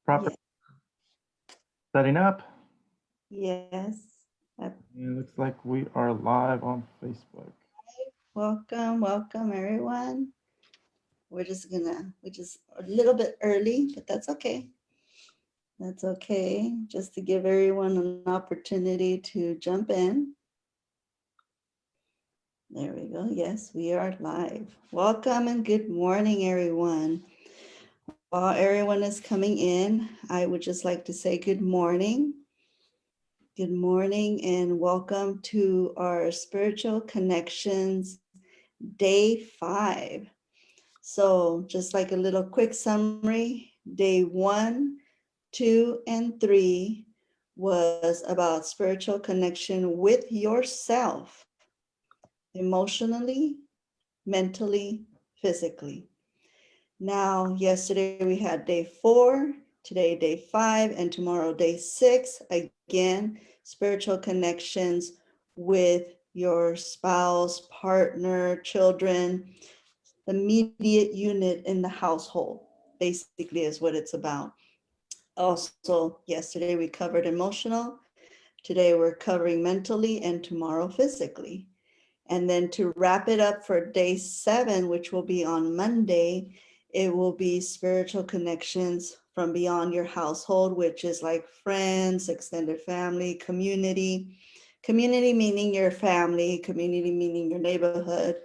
Proper Yeah. setting up. Yes. Uh, It looks like we are live on Facebook. welcome everyone. We're just a little bit early, but that's okay. That's okay. Just to give everyone an opportunity to jump in. There we go. Yes, we are live. Welcome and good morning, everyone. While everyone is coming in, I would just like to say good morning. Good morning and welcome to our Spiritual Connections Day 5. So just like a little quick summary, day 1, 2, and 3 was about spiritual connection with yourself, emotionally, mentally, physically. Now, yesterday we had day 4, today day 5, and tomorrow day 6. Again, spiritual connections with your spouse, partner, children, the immediate unit in the household, basically is what it's about. Also, yesterday we covered emotional, today we're covering mentally, and tomorrow physically. And then to wrap it up for day 7, which will be on Monday, it will be spiritual connections from beyond your household, which is like friends, extended family, community. Community meaning your family, community meaning your neighborhood.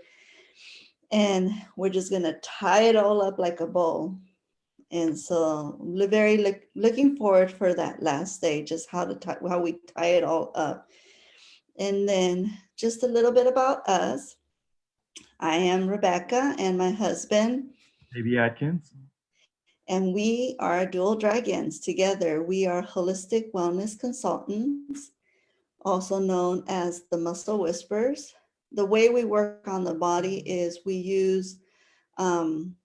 And we're just going to tie it all up like a bow. And so very looking forward for that last day, just how we tie it all up. And then just a little bit about us. I am Rebecca and my husband, Maybe Atkins. and we are Dual Dragons. Together, we are holistic wellness consultants, also known as the Muscle Whisperers. The way we work on the body is we use um,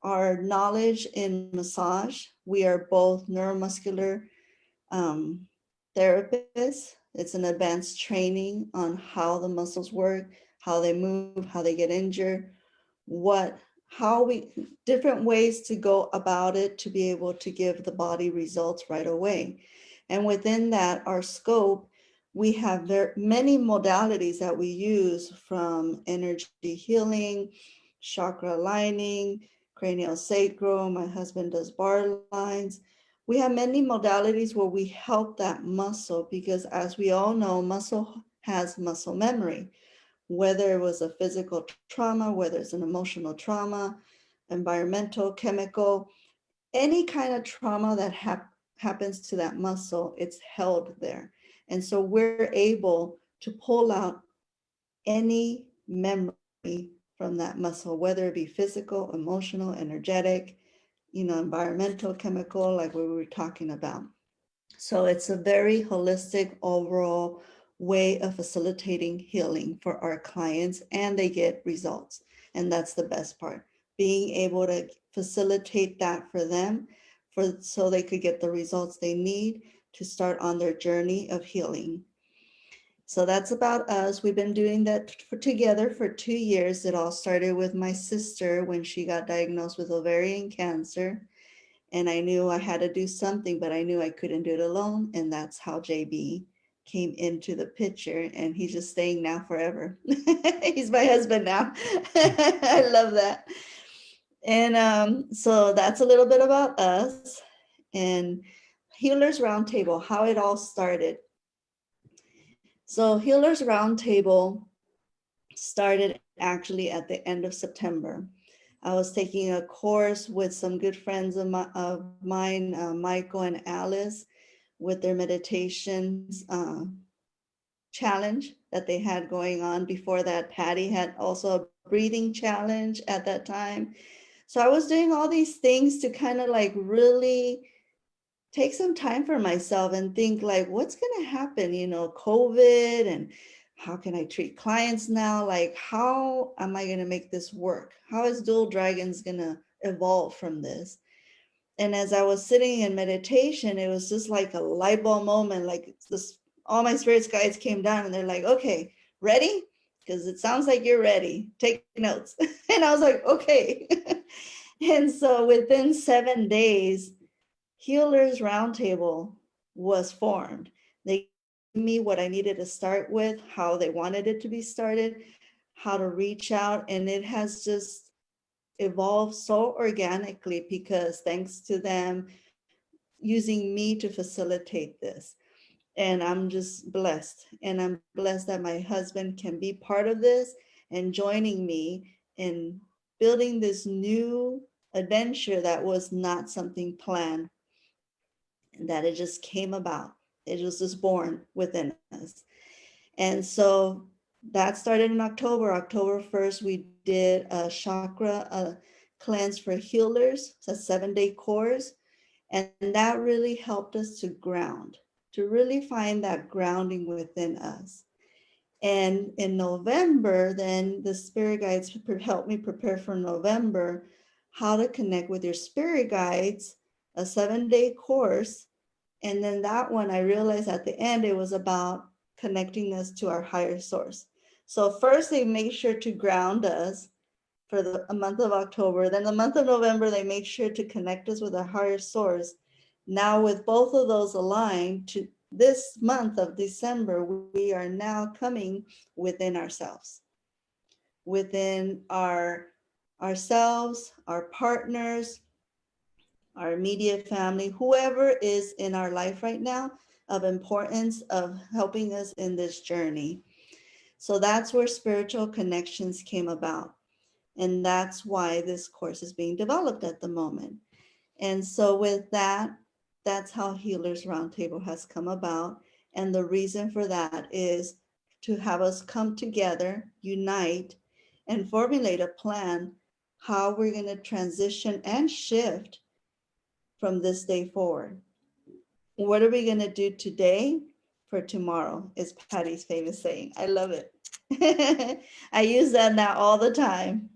our knowledge in massage. We are both neuromuscular um, therapists. It's an advanced training on how the muscles work, how they move, how they get injured, how we, different ways to go about it to be able to give the body results right away. And within that, our scope, we have many modalities that we use, from energy healing, chakra aligning, cranial sacral. My husband does bar lines. We have many modalities where we help that muscle, because as we all know, muscle has muscle memory, whether it was a physical trauma, whether it's an emotional trauma, environmental, chemical, any kind of trauma that happens to that muscle, it's held there. And so we're able to pull out any memory from that muscle, whether it be physical, emotional, energetic, environmental, chemical, like we were talking about. So it's a very holistic overall way of facilitating healing for our clients, and they get results. And that's the best part, being able to facilitate that for them, so they could get the results they need to start on their journey of healing. So that's about us. We've been doing that together for 2 years. It all started with my sister when she got diagnosed with ovarian cancer. And I knew I had to do something, but I knew I couldn't do it alone. And that's how JB came into the picture. And he's just staying now forever. He's my husband now. I love that. And so that's a little bit about us and Healers Roundtable, how it all started. So Healers Roundtable started actually at the end of September. I was taking a course with some good friends of mine, Michael and Alice, with their meditations challenge that they had going on. Before that, Patty had also a breathing challenge at that time. So I was doing all these things to kind of like really take some time for myself and think like, what's going to happen, COVID, and how can I treat clients now? Like, how am I going to make this work? How is Dual Dragons going to evolve from this? And as I was sitting in meditation, it was just like a light bulb moment. Like this, all my spirits guides came down and they're like, okay, ready? Because it sounds like you're ready. Take notes. And I was like, okay. And so within 7 days, Healers Roundtable was formed. They gave me what I needed to start with, how they wanted it to be started, how to reach out, and it has just evolved so organically because thanks to them using me to facilitate this. And I'm just blessed. And I'm blessed that my husband can be part of this and joining me in building this new adventure that was not something planned, that it just came about. It was just born within us. And so that started in October. October 1st, we did a chakra cleanse for healers. It's a 7-day course. And that really helped us to ground, to really find that grounding within us. And in November, then the spirit guides helped me prepare for November, how to connect with your spirit guides, a 7-day course. And then that one, I realized at the end, it was about connecting us to our higher source. So first they make sure to ground us for a month of October. Then the month of November, they make sure to connect us with our higher source. Now with both of those aligned to this month of December, we are now coming within ourselves, within ourselves, our partners, our immediate family, whoever is in our life right now of importance of helping us in this journey. So that's where spiritual connections came about. And that's why this course is being developed at the moment. And so with that, that's how Healers Roundtable has come about. And the reason for that is to have us come together, unite, and formulate a plan how we're going to transition and shift from this day forward. What are we going to do today for tomorrow is Patty's famous saying. I love it. I use that now all the time.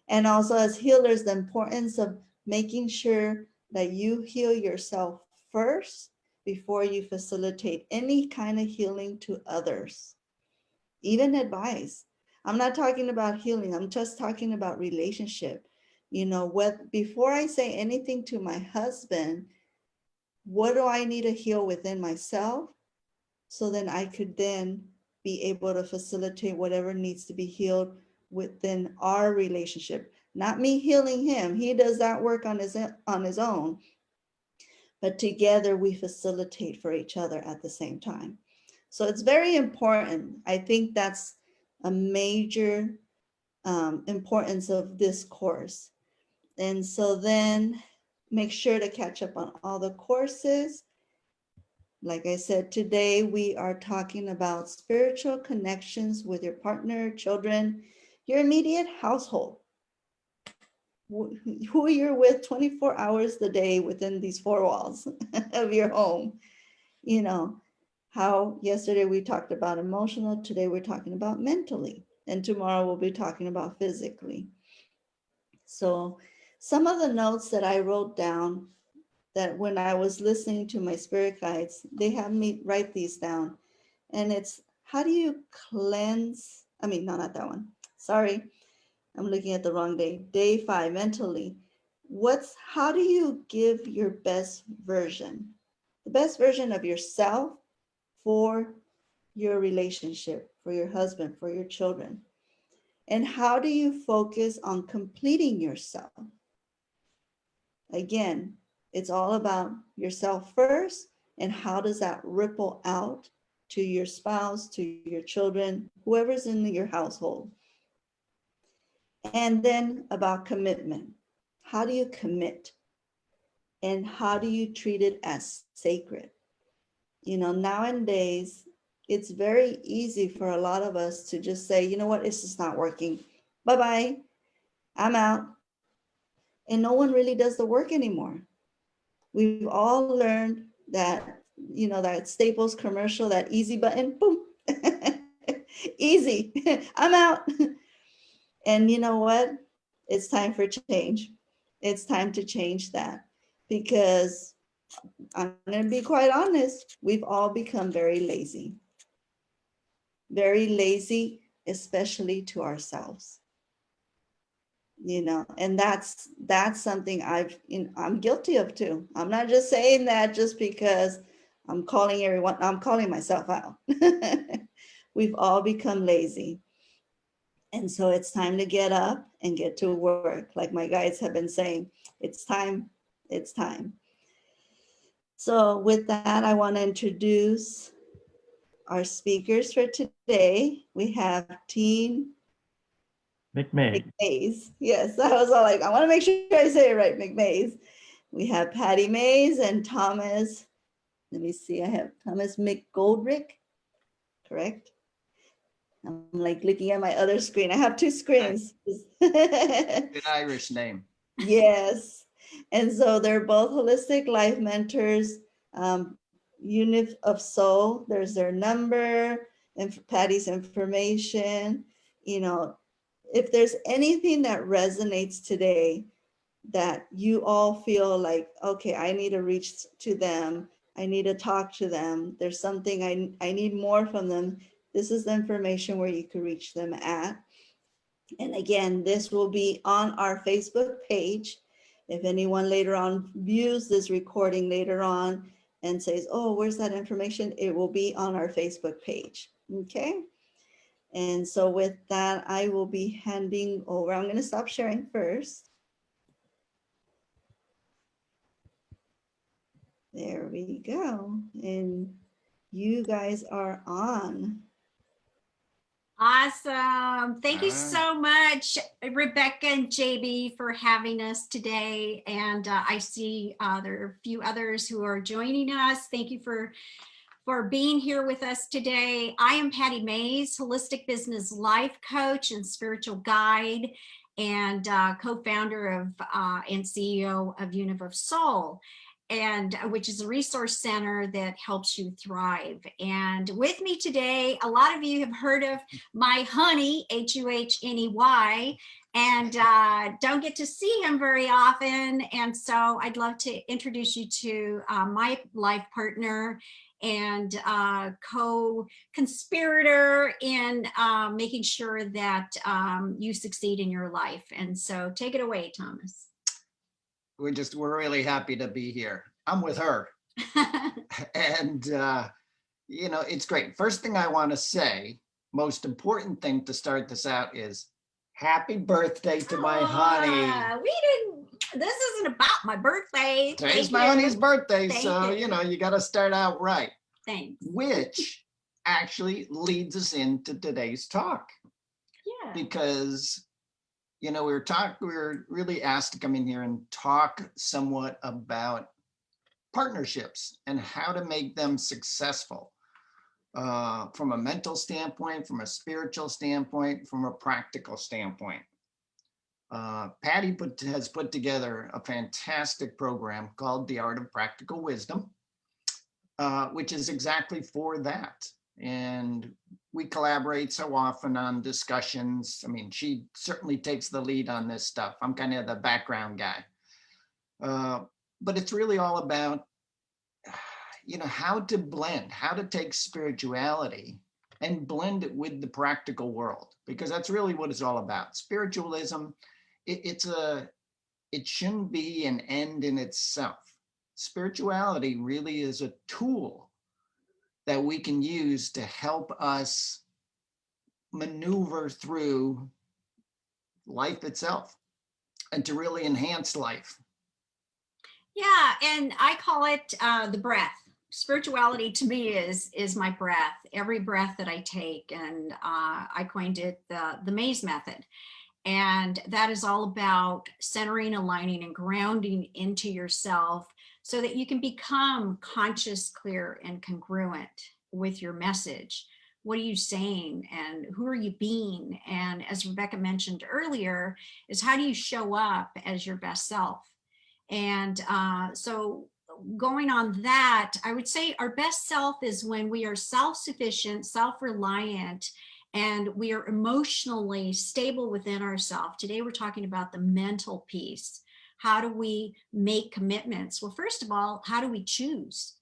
And also as healers, the importance of making sure that you heal yourself first before you facilitate any kind of healing to others, even advice. I'm not talking about healing. I'm just talking about relationship. You know, before I say anything to my husband, what do I need to heal within myself? So then I could then be able to facilitate whatever needs to be healed within our relationship. Not me healing him. He does that work on his own. But together we facilitate for each other at the same time. So it's very important. I think that's a major importance of this course. And so then make sure to catch up on all the courses. Like I said, today we are talking about spiritual connections with your partner, children, your immediate household, who you're with 24 hours a day within these 4 walls of your home. You know, how yesterday we talked about emotional, today we're talking about mentally, and tomorrow we'll be talking about physically. So some of the notes that I wrote down, that when I was listening to my spirit guides, they have me write these down. And it's, how do you cleanse? I mean, no, not that one. Sorry, I'm looking at the wrong day. Day 5, mentally. How do you give your best version? The best version of yourself for your relationship, for your husband, for your children. And how do you focus on completing yourself? Again, it's all about yourself first, and how does that ripple out to your spouse, to your children, whoever's in your household. And then about commitment. How do you commit? And how do you treat it as sacred? You know, nowadays, it's very easy for a lot of us to just say, you know what, it's just not working. Bye-bye, I'm out. And no one really does the work anymore. We've all learned that, you know, that Staples commercial, that easy button, boom, easy, I'm out. And you know what? It's time for change. It's time to change that, because I'm going to be quite honest, we've all become very lazy, especially to ourselves. And that's something I'm guilty of too. I'm not just saying that just because I'm calling myself out. We've all become lazy. And so it's time to get up and get to work. Like my guides have been saying, it's time. It's time. So with that, I want to introduce our speakers for today. We have Teen McMay. McMays. Yes, I was all like, I want to make sure I say it right, McMays. We have Patty Mays and Thomas. Let me see, I have Thomas McGoldrick, correct? I'm like looking at my other screen. I have two screens. An Irish name. Yes. And so they're both holistic life mentors, unit of soul. There's their number and Patty's information. If there's anything that resonates today that you all feel like, okay, I need to reach to them. I need to talk to them. There's something I need more from them. This is the information where you can reach them at. And again, this will be on our Facebook page. If anyone later on views this recording later on and says, oh, where's that information? It will be on our Facebook page. Okay. And so with that, I will be handing over. I'm going to stop sharing first. There we go. And you guys are on. Awesome. Thank you so much, Rebecca and JB, for having us today. And I see there are a few others who are joining us. Thank you for being here with us today. I am Patty Mays, holistic business life coach and spiritual guide, and co-founder of and CEO of Unit of Soul, and which is a resource center that helps you thrive. And with me today, a lot of you have heard of my honey, Huhney, and don't get to see him very often. And so I'd love to introduce you to my life partner and co-conspirator in making sure that you succeed in your life. And so take it away, Thomas. We're really happy to be here. I'm with her. And, it's great. First thing I want to say, most important thing to start this out is happy birthday to my honey. This isn't about my birthday. Today's my honey's birthday. Thank So, you. you got to start out right. Thanks. Which actually leads us into today's talk. Yeah. Because we were really asked to come in here and talk somewhat about partnerships and how to make them successful from a mental standpoint, from a spiritual standpoint, from a practical standpoint. Patty has put together a fantastic program called The Art of Practical Wisdom, which is exactly for that. And we collaborate so often on discussions. I mean, she certainly takes the lead on this stuff. I'm kind of the background guy. But it's really all about, how to blend, how to take spirituality and blend it with the practical world, because that's really what it's all about. Spiritualism, it shouldn't be an end in itself. Spirituality really is a tool that we can use to help us maneuver through life itself and to really enhance life. Yeah, and I call it the breath. Spirituality to me is my breath. Every breath that I take, and I coined it the Mays method. And that is all about centering, aligning, and grounding into yourself so that you can become conscious, clear, and congruent with your message. What are you saying and who are you being? And as Rebecca mentioned earlier, is how do you show up as your best self? And so going on that, I would say our best self is when we are self-sufficient, self-reliant, and we are emotionally stable within ourselves. Today, we're talking about the mental piece. How do we make commitments? Well, first of all, how do we choose?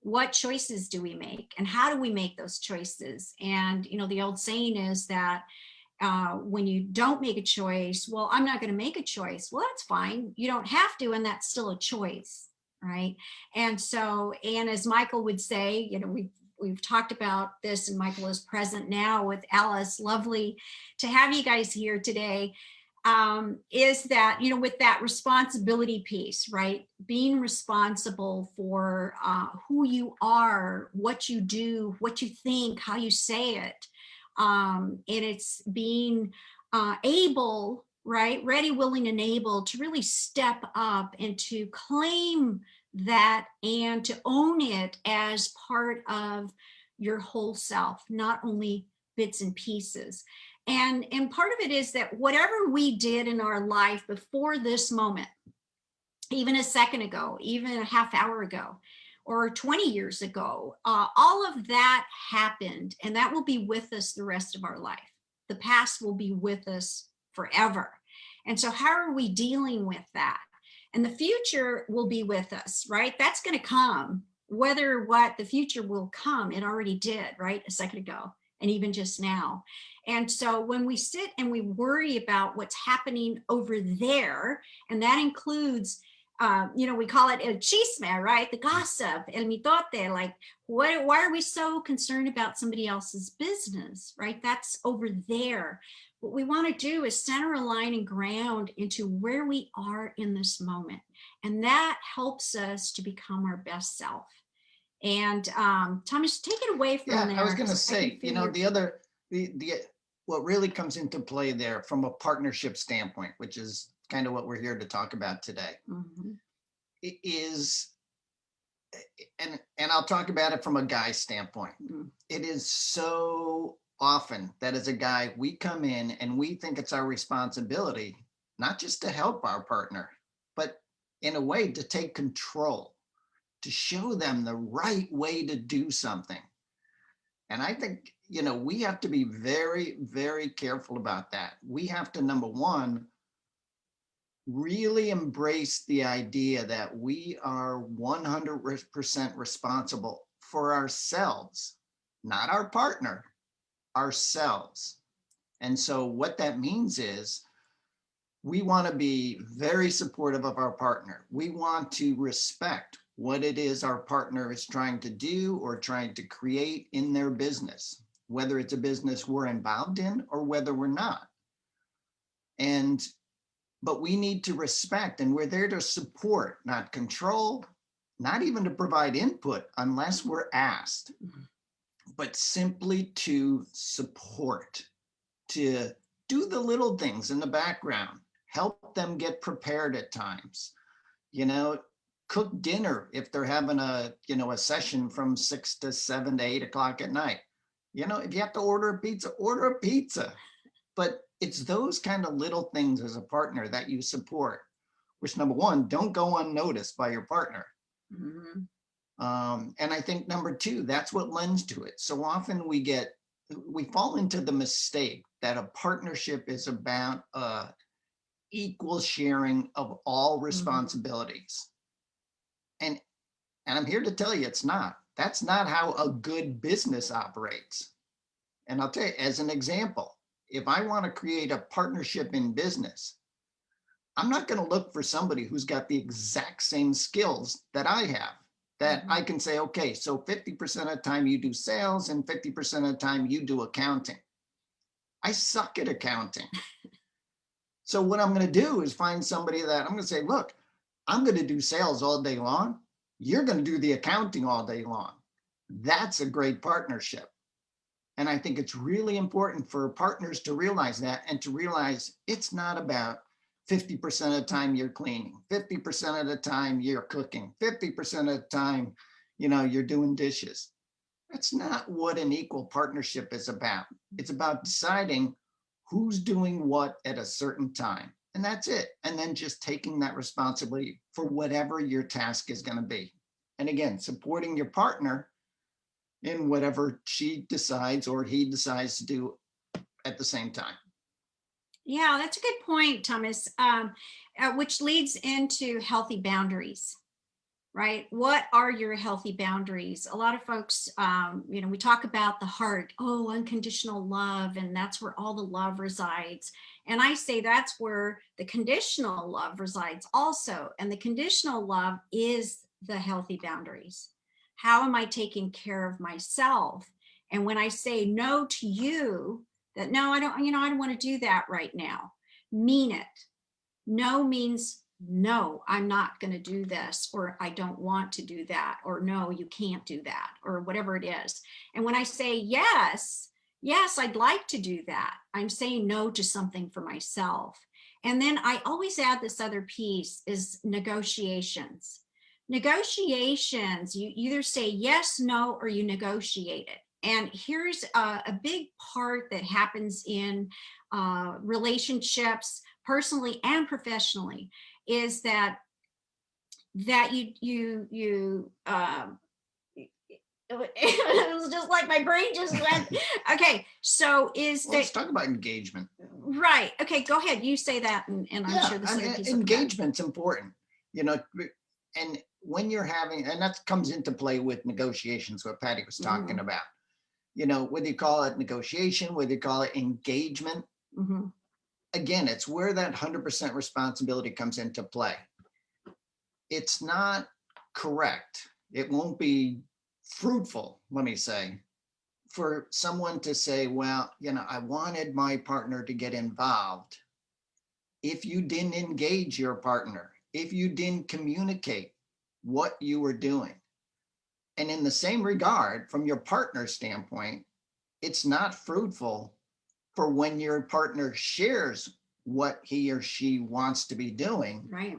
What choices do we make? And how do we make those choices? And, the old saying is that when you don't make a choice, well, I'm not going to make a choice. Well, that's fine. You don't have to, and that's still a choice, right? And so, and as Michael would say, you know, we've talked about this, and Michael is present now with Alice. Lovely to have you guys here today. Is that, you know, with that responsibility piece, right? Being responsible for who you are, what you do, what you think, how you say it. And it's being able, right? Ready, willing, and able to really step up and to claim that and to own it as part of your whole self, not only bits and pieces. And part of it is that whatever we did in our life before this moment, even a second ago, even a half hour ago, or 20 years ago, all of that happened, and that will be with us the rest of our life. The past will be with us forever. And so how are we dealing with that? And the future will be with us, right? That's going to come, whether what the future will come, it already did, right? A second ago, and even just now. And so when we sit and we worry about what's happening over there, and that includes, you know, we call it el chisme, right? The gossip, el mitote, like why are we so concerned about somebody else's business, right? That's over there. What we want to do is center, align, and ground into where we are in this moment. And that helps us to become our best self. And Thomas, take it away from there. I was going to say, you know, what really comes into play there from a partnership standpoint, which is kind of what we're here to talk about today, is, and I'll talk about it from a guy's standpoint. It is so often that as a guy, we come in and we think it's our responsibility, not just to help our partner, but in a way to take control, to show them the right way to do something. And I think, you know, we have to be very, very careful about that. We have to, number one, really embrace the idea that we are 100% responsible for ourselves, not our partner, ourselves. And so what that means is we want to be very supportive of our partner. We want to respect what it is our partner is trying to do or trying to create in their business, whether it's a business we're involved in or whether we're not. But we need to respect, and we're there to support, not control, not even to provide input unless we're asked, but simply to support, to do the little things in the background, help them get prepared at times, you know, cook dinner if they're having a session from 6 to 7 to 8 o'clock at night. You know, if you have to order a pizza. But it's those kind of little things as a partner that you support, which, number one, don't go unnoticed by your partner. And I think number two, that's what lends to it. So often we fall into the mistake that a partnership is about equal sharing of all responsibilities. And I'm here to tell you, it's not. That's not how a good business operates. And I'll tell you, as an example, if I want to create a partnership in business, I'm not going to look for somebody who's got the exact same skills that I have, that I can say, okay, so 50% of the time you do sales and 50% of the time you do accounting. I suck at accounting. So what I'm going to do is find somebody that I'm going to say, look, I'm going to do sales all day long. You're going to do the accounting all day long. That's a great partnership. And I think it's really important for partners to realize that, and to realize it's not about 50% of the time you're cleaning, 50% of the time you're cooking, 50% of the time, you know, you're doing dishes. That's not what an equal partnership is about. It's about deciding who's doing what at a certain time. And that's it. And then just taking that responsibility for whatever your task is going to be. And again, supporting your partner in whatever she decides or he decides to do at the same time. Yeah, that's a good point, Thomas, which leads into healthy boundaries, right? What are your healthy boundaries? A lot of folks, we talk about the heart, oh, unconditional love, and that's where all the love resides. And I say that's where the conditional love resides also. And the conditional love is the healthy boundaries. How am I taking care of myself? And when I say no to you, that no, I don't want to do that right now, mean it. No means no, I'm not going to do this, or I don't want to do that, or no, you can't do that, or whatever it is. And when I say yes, I'd like to do that, I'm saying no to something for myself. And then I always add this other piece is negotiations. Negotiations, you either say yes, no, or you negotiate it. And here's a big part that happens in relationships, personally and professionally, is that you it was just like my brain just went. Okay, so Let's talk about engagement. right. Okay, go ahead. You say that, and I'm sure this other piece will come back. Engagement's important, and when you're having, and that comes into play with negotiations, what Patty was talking about. Whether you call it negotiation, whether you call it engagement, again, it's where that 100% responsibility comes into play. It's not correct. It won't be fruitful, let me say, for someone to say, well, I wanted my partner to get involved. If you didn't engage your partner, if you didn't communicate what you were doing. And in the same regard, from your partner's standpoint, it's not fruitful for when your partner shares what he or she wants to be doing, Right.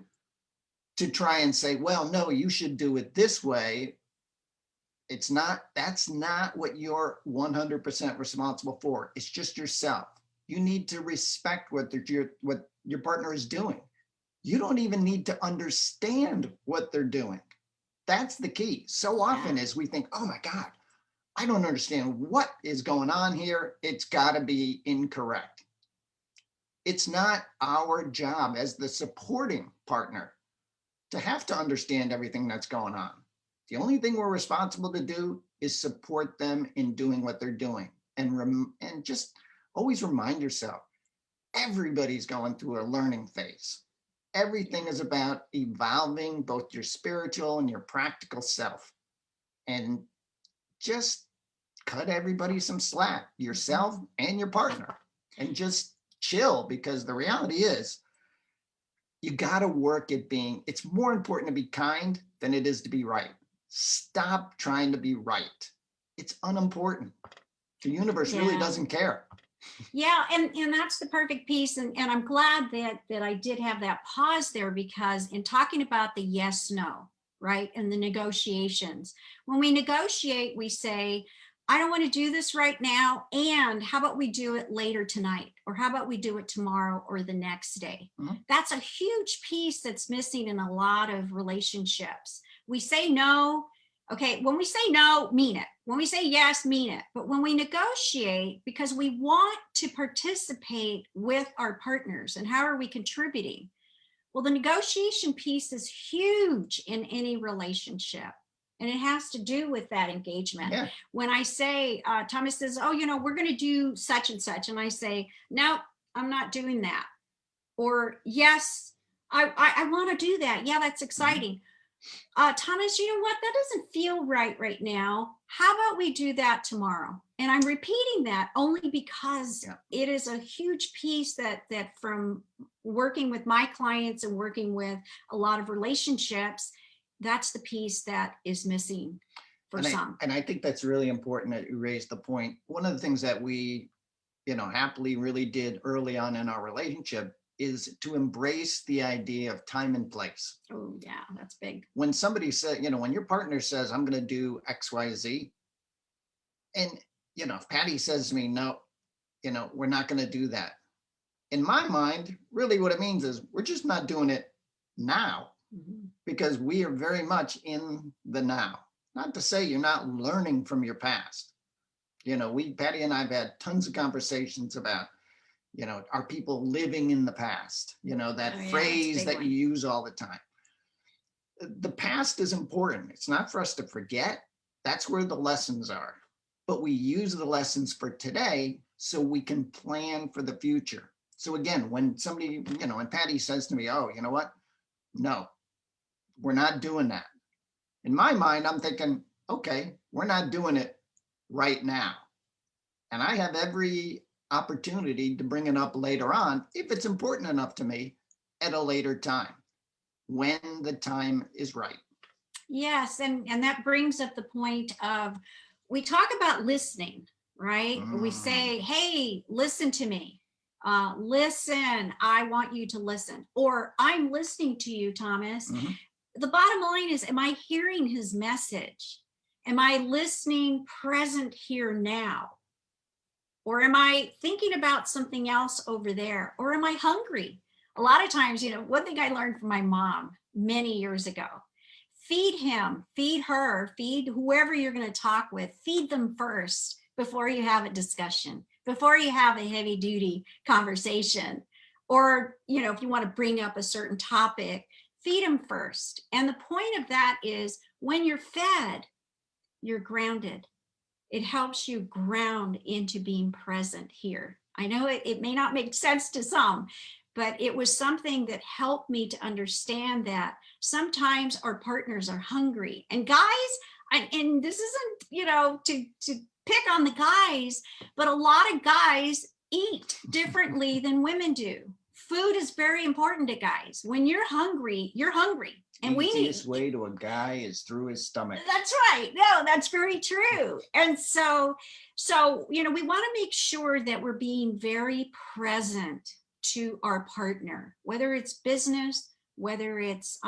to try and say, well, no, you should do it this way. That's not what you're 100% responsible for. It's just yourself. You need to respect what your partner is doing. You don't even need to understand what they're doing. That's the key. So often as we think, oh my God, I don't understand what is going on here. It's got to be incorrect. It's not our job as the supporting partner to have to understand everything that's going on. The only thing we're responsible to do is support them in doing what they're doing. And just always remind yourself, everybody's going through a learning phase. Everything is about evolving both your spiritual and your practical self. And just cut everybody some slack, yourself and your partner, and just chill, because the reality is you got to work at it's more important to be kind than it is to be right. Stop trying to be right. It's unimportant. The universe really doesn't care. Yeah, and that's the perfect piece. And I'm glad that I did have that pause there, because in talking about the yes, no, right, and the negotiations, when we negotiate, we say, I don't want to do this right now, and how about we do it later tonight, or how about we do it tomorrow or the next day? That's a huge piece that's missing in a lot of relationships. We say no. Okay, when we say no, mean it. When we say yes, mean it. But when we negotiate, because we want to participate with our partners, and how are we contributing? Well, the negotiation piece is huge in any relationship. And it has to do with that engagement. Yeah. When I say, Thomas says, oh, we're going to do such and such. And I say, no, I'm not doing that. Or yes, I want to do that. Yeah, that's exciting. Thomas, you know what? That doesn't feel right now. How about we do that tomorrow? And I'm repeating that only because it is a huge piece that from working with my clients and working with a lot of relationships, that's the piece that is missing for some. And I think that's really important that you raised the point. One of the things that we, happily really did early on in our relationship is to embrace the idea of time and place. Oh yeah, that's big. When somebody said, when your partner says, I'm going to do X, Y, Z, and, if Patty says to me, no, we're not going to do that. In my mind, really what it means is we're just not doing it now. Because we are very much in the now. Not to say you're not learning from your past. Patty and I have had tons of conversations about, are people living in the past? That phrase that you use all the time. the past is important. It's not for us to forget. That's where the lessons are. But we use the lessons for today so we can plan for the future. So again, when somebody, when Patty says to me, oh, you know what? No, we're not doing that. In my mind, I'm thinking, okay, we're not doing it right now. And I have every opportunity to bring it up later on, if it's important enough to me, at a later time, when the time is right. Yes, and that brings up the point of, we talk about listening, right? We say, hey, listen to me. Listen, I want you to listen. Or I'm listening to you, Thomas. Mhm. The bottom line is, am I hearing his message? Am I listening present here now? Or am I thinking about something else over there? Or am I hungry? A lot of times, one thing I learned from my mom many years ago, feed him, feed her, feed whoever you're going to talk with, feed them first before you have a discussion, before you have a heavy duty conversation. Or, if you want to bring up a certain topic, feed them first. And the point of that is, when you're fed, you're grounded. It helps you ground into being present here. I know it may not make sense to some, but it was something that helped me to understand that sometimes our partners are hungry. And guys, and this isn't, to pick on the guys, but a lot of guys eat differently than women do. Food is very important to guys. When you're hungry, you're hungry. And the we need. easiest way to a guy is through his stomach. That's right. No, that's very true. And so, we want to make sure that we're being very present to our partner, whether it's business, whether it's,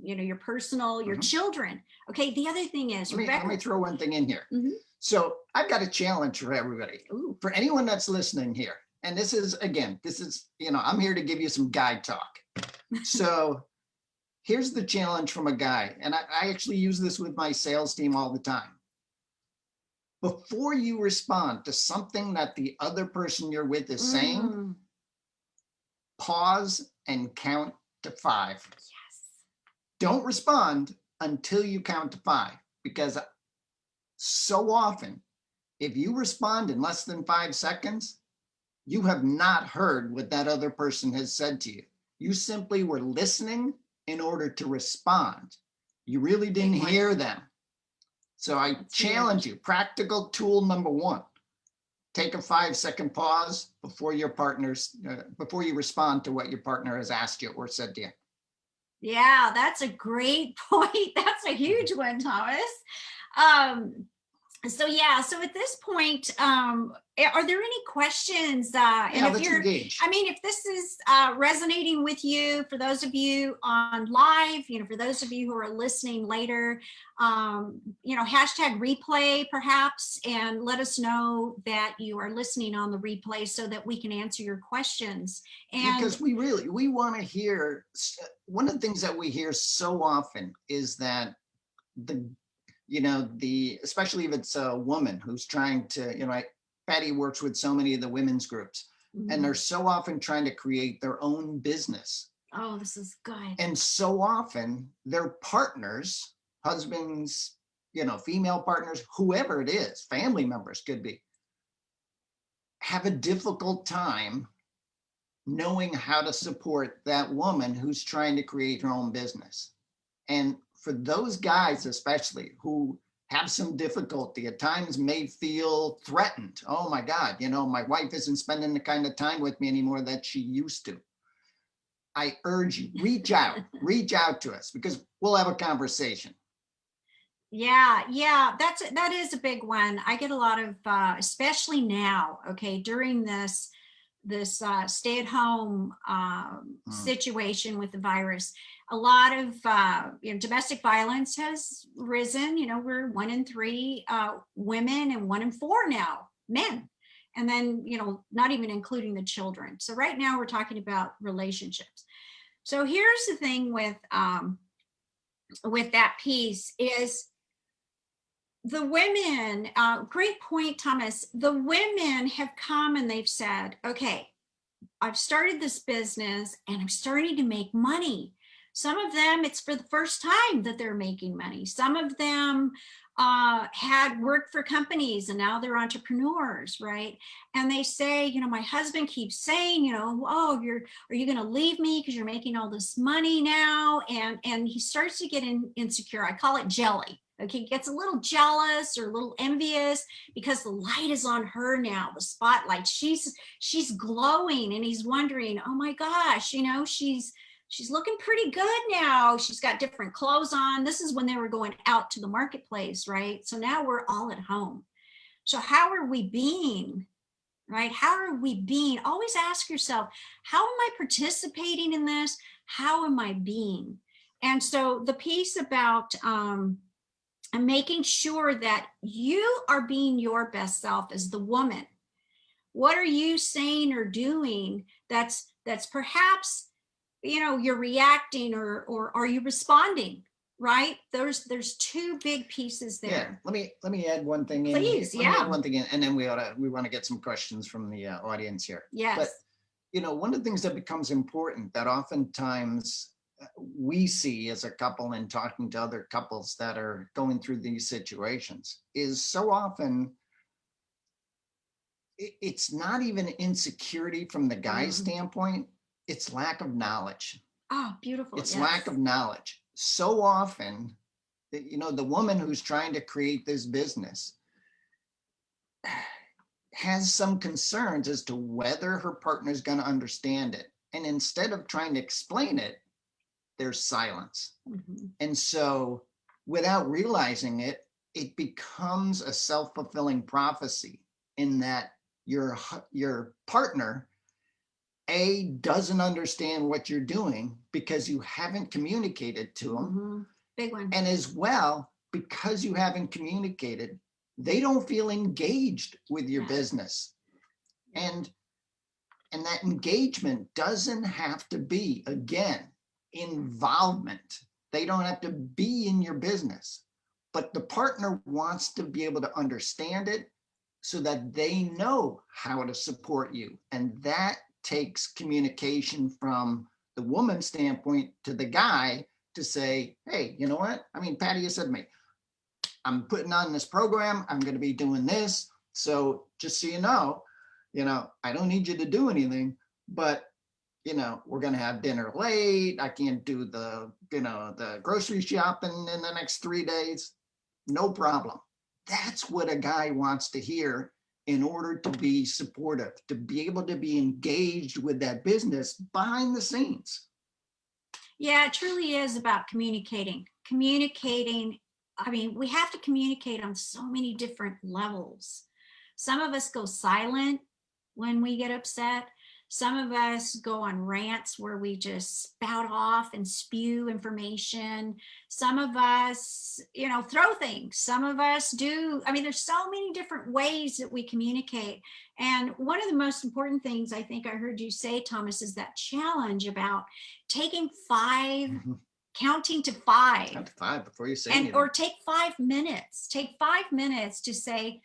your personal, your children. Okay. The other thing is, Let me throw one thing in here. Mhm. So I've got a challenge for everybody. Ooh. For anyone that's listening here. And this is, I'm here to give you some guy talk. So here's the challenge from a guy. And I actually use this with my sales team all the time. Before you respond to something that the other person you're with is saying, pause and count to 5. Yes. Don't respond until you count to 5, because so often, if you respond in less than 5 seconds, you have not heard what that other person has said to you. You simply were listening in order to respond. You really didn't hear them. So I challenge you, practical tool number 1, take a 5-second pause before you respond to what your partner has asked you or said to you. Yeah, that's a great point. That's a huge one, Thomas. So at this point, are there any questions? Let's engage. If this is resonating with you, for those of you on live, for those of you who are listening later, hashtag replay perhaps, and let us know that you are listening on the replay so that we can answer your questions. And because we want to hear, one of the things that we hear so often is that especially if it's a woman who's trying to, Patty works with so many of the women's groups, and they're so often trying to create their own business. Oh, this is good. And so often their partners, husbands, female partners, whoever it is, family members could be, have a difficult time knowing how to support that woman who's trying to create her own business. And for those guys, especially, who have some difficulty, at times may feel threatened. Oh my God, my wife isn't spending the kind of time with me anymore that she used to. I urge you, reach out to us, because we'll have a conversation. Yeah, that is a big one. I get a lot of, especially now, during this stay-at-home situation with the virus, a lot of domestic violence has risen. We're 1 in 3 women and 1 in 4 now men, and then not even including the children. So right now we're talking about relationships. So here's the thing with that piece is, the women, great point, Thomas. The women have come and they've said, okay, I've started this business and I'm starting to make money, Some of them, it's for the first time that they're making money. Some of them had worked for companies and now they're entrepreneurs, right? And they say, you know, my husband keeps saying, you know, oh, are you going to leave me because you're making all this money now? And he starts to get insecure. I call it jelly. Okay, he gets a little jealous or a little envious because the light is on her now, the spotlight. She's glowing, and he's wondering, oh my gosh, you know, she's looking pretty good now. She's got different clothes on. This is when they were going out to the marketplace, right? So now we're all at home. So how are we being, right? How are we being? Always ask yourself, how am I participating in this? How am I being? And so the piece about and making sure that you are being your best self as the woman. What are you saying or doing that's perhaps, you know, you're reacting or are you responding, right? There's two big pieces there. Yeah, let me add one thing in. Please, Let me yeah. add one thing in, and then we want to get some questions from the audience here. Yes. But you know, one of the things that becomes important that oftentimes we see as a couple and talking to other couples that are going through these situations is so often it's not even insecurity from the guy's standpoint, it's lack of knowledge. Oh, beautiful. It's yes. lack of knowledge. So often, you know, the woman who's trying to create this business has some concerns as to whether her partner is going to understand it. And instead of trying to explain it, there's silence. Mhm. And so without realizing it, it becomes a self-fulfilling prophecy in that your partner, A, doesn't understand what you're doing because you haven't communicated to them. Mhm. Big one. And as well, because you haven't communicated, they don't feel engaged with your Yeah. business. And that engagement doesn't have to be, again, involvement. They don't have to be in your business, but the partner wants to be able to understand it so that they know how to support you. And that takes communication from the woman's standpoint to the guy to say, hey, you know what? I mean, Patty, you said to me, I'm putting on this program. I'm going to be doing this. So just so you know, I don't need you to do anything, but we're going to have dinner late. I can't do the grocery shopping in the next 3 days. No problem. That's what a guy wants to hear in order to be supportive, to be able to be engaged with that business behind the scenes. Yeah, it truly is about communicating. I mean, we have to communicate on so many different levels. Some of us go silent when we get upset. Some of us go on rants where we just spout off and spew information. Some of us, throw things. Some of us do. I mean, there's so many different ways that we communicate. And one of the most important things I think I heard you say, Thomas, is that challenge about taking counting to five. Count to five before you say anything. Or take 5 minutes. Take 5 minutes to say,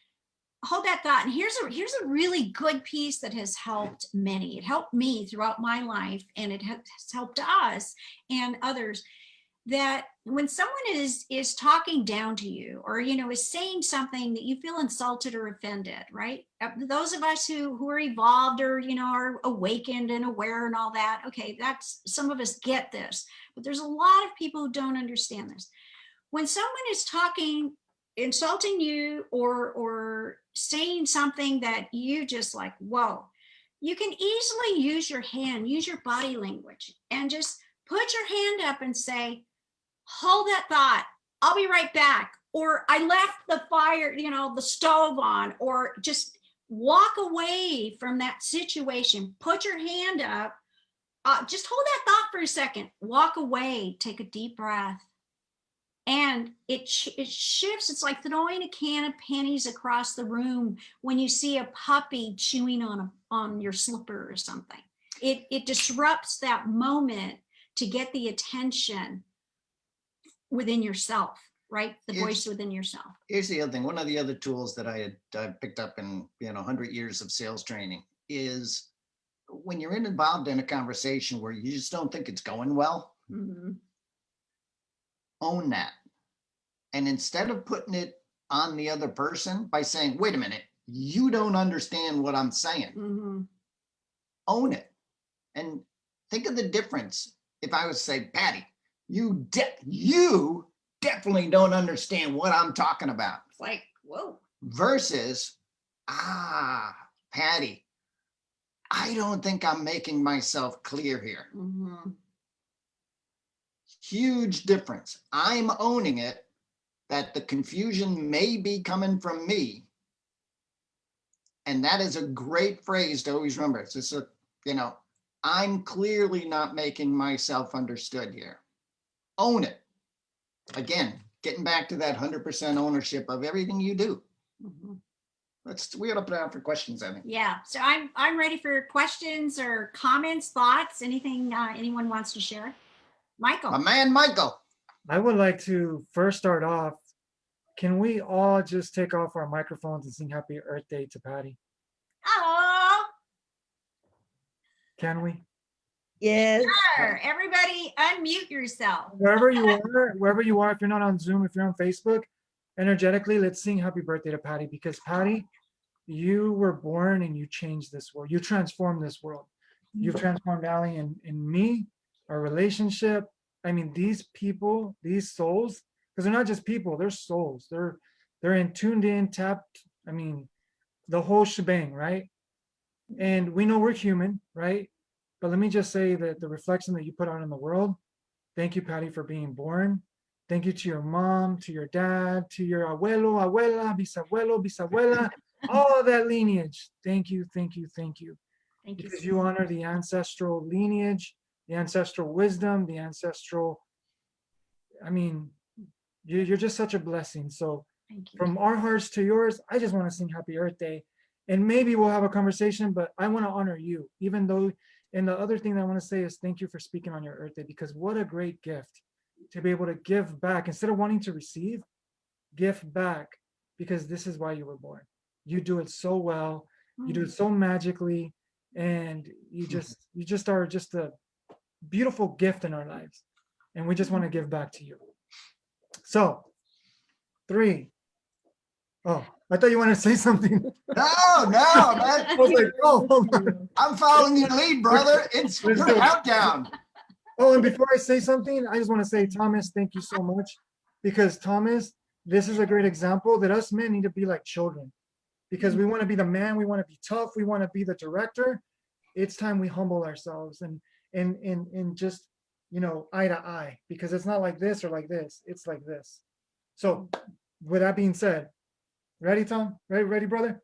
hold that thought. And here's a really good piece that has helped many. It helped me throughout my life, and it has helped us and others. That when someone is talking down to you, or is saying something that you feel insulted or offended, right? Those of us who are evolved or are awakened and aware and all that, okay, that's, some of us get this, but there's a lot of people who don't understand this. When someone is talking, insulting you, or saying something that you just like, whoa, you can easily use your hand, use your body language, and just put your hand up and say, hold that thought, I'll be right back. Or I left the fire, the stove on, or just walk away from that situation. Put your hand up, just hold that thought for a second, walk away, take a deep breath. And it shifts. It's like throwing a can of pennies across the room when you see a puppy chewing on your slipper or something. It disrupts that moment to get the attention within yourself, right? The voice within yourself. Here's the other thing. One of the other tools that I picked up in 100 years of sales training is when you're involved in a conversation where you just don't think it's going well, Mhm. Own that. And instead of putting it on the other person by saying, wait a minute, you don't understand what I'm saying, Mhm. own it. And think of the difference if I was to say, Patty, you definitely don't understand what I'm talking about, It's like, whoa. versus, Patty, I don't think I'm making myself clear here. Mhm. Huge difference. I'm owning it, that the confusion may be coming from me. And that is a great phrase to always remember. It's just I'm clearly not making myself understood here. Own it. Again, getting back to that 100% ownership of everything you do. Mhm. We gotta put it out for questions, I think. Yeah, so I'm ready for questions or comments, thoughts, anything anyone wants to share. Michael. My man, Michael. I would like to first start off. Can we all just take off our microphones and sing Happy Earth Day to Patty? Oh, Can we? Yes. sure. Everybody unmute yourself. Wherever you are, if you're not on Zoom, if you're on Facebook, energetically, let's sing Happy Birthday to Patty, because Patty, you were born and you changed this world. You transformed this world. You've transformed Allie and me, our relationship. I mean, these people, these souls, because they're not just people, they're souls. They're in, tuned in, tapped. I mean, the whole shebang, right? And we know we're human, right? But let me just say that the reflection that you put out in the world, thank you, Patty, for being born. Thank you to your mom, to your dad, to your abuelo, abuela, bisabuelo, bisabuela, all that lineage. Thank you, thank you, thank you. Thank you. Because you honor the ancestral lineage, the ancestral wisdom, the ancestral, I mean, you're just such a blessing. So Thank you. from our hearts to yours, I just want to sing Happy Earth Day. And maybe we'll have a conversation, but I want to honor you, even though, and the other thing that I want to say is thank you for speaking on your Earth Day, because what a great gift to be able to give back instead of wanting to receive, give back, because this is why you were born. You do it so well, you do it so magically, and you just are just a beautiful gift in our lives. And we just want to give back to you. So, 3. Oh, I thought you wanted to say something. No, man. I was like, oh, hold on. I'm following your lead, brother. It's your Let's do it. countdown. Oh, and before I say something, I just want to say, Thomas, thank you so much. Because Thomas, this is a great example that us men need to be like children. Because we want to be the man, we want to be tough, we want to be the director. It's time we humble ourselves and just, eye to eye. Because it's not like this or like this, it's like this. So with that being said, ready, Tom? Ready, brother?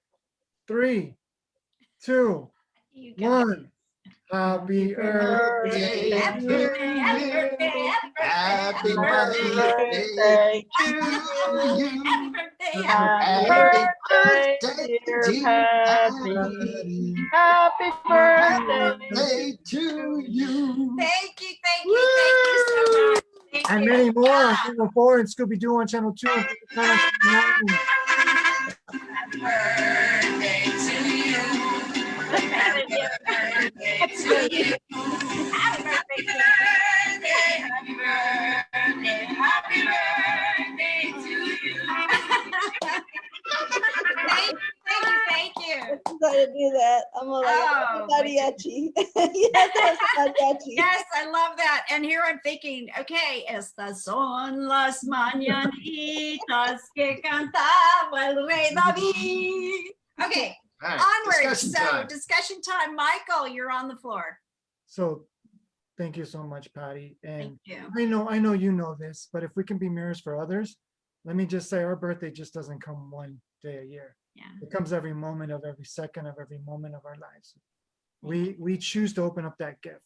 3, 2, You got it. 1. Happy Earth Day. Happy birthday, happy birthday, Happy happy birthday, birthday to you. happy birthday, Happy birthday, birthday, dear dear Patty. Patty. Happy Happy birthday. birthday to you. Thank you so much. Thank And you. many more on Channel 4 and Scooby-Doo on Channel 2. And Channel 9. Happy birthday to you. Happy birthday to you. Happy birthday, happy birthday, happy birthday to you. Thank you. I'm trying to do that. I'm all like, Oh, mariachi. Yes, that's mariachi. Yes, I love that. And here I'm thinking, okay, estas son las mañanitas que cantaba el rey David. Okay, All right, onward. discussion So time. discussion time. Michael, you're on the floor. So thank you so much, Patty. And Thank you. I know you know this, but if we can be mirrors for others, let me just say our birthday just doesn't come one day a year. Yeah. It comes every moment of every second of every moment of our lives. We choose to open up that gift.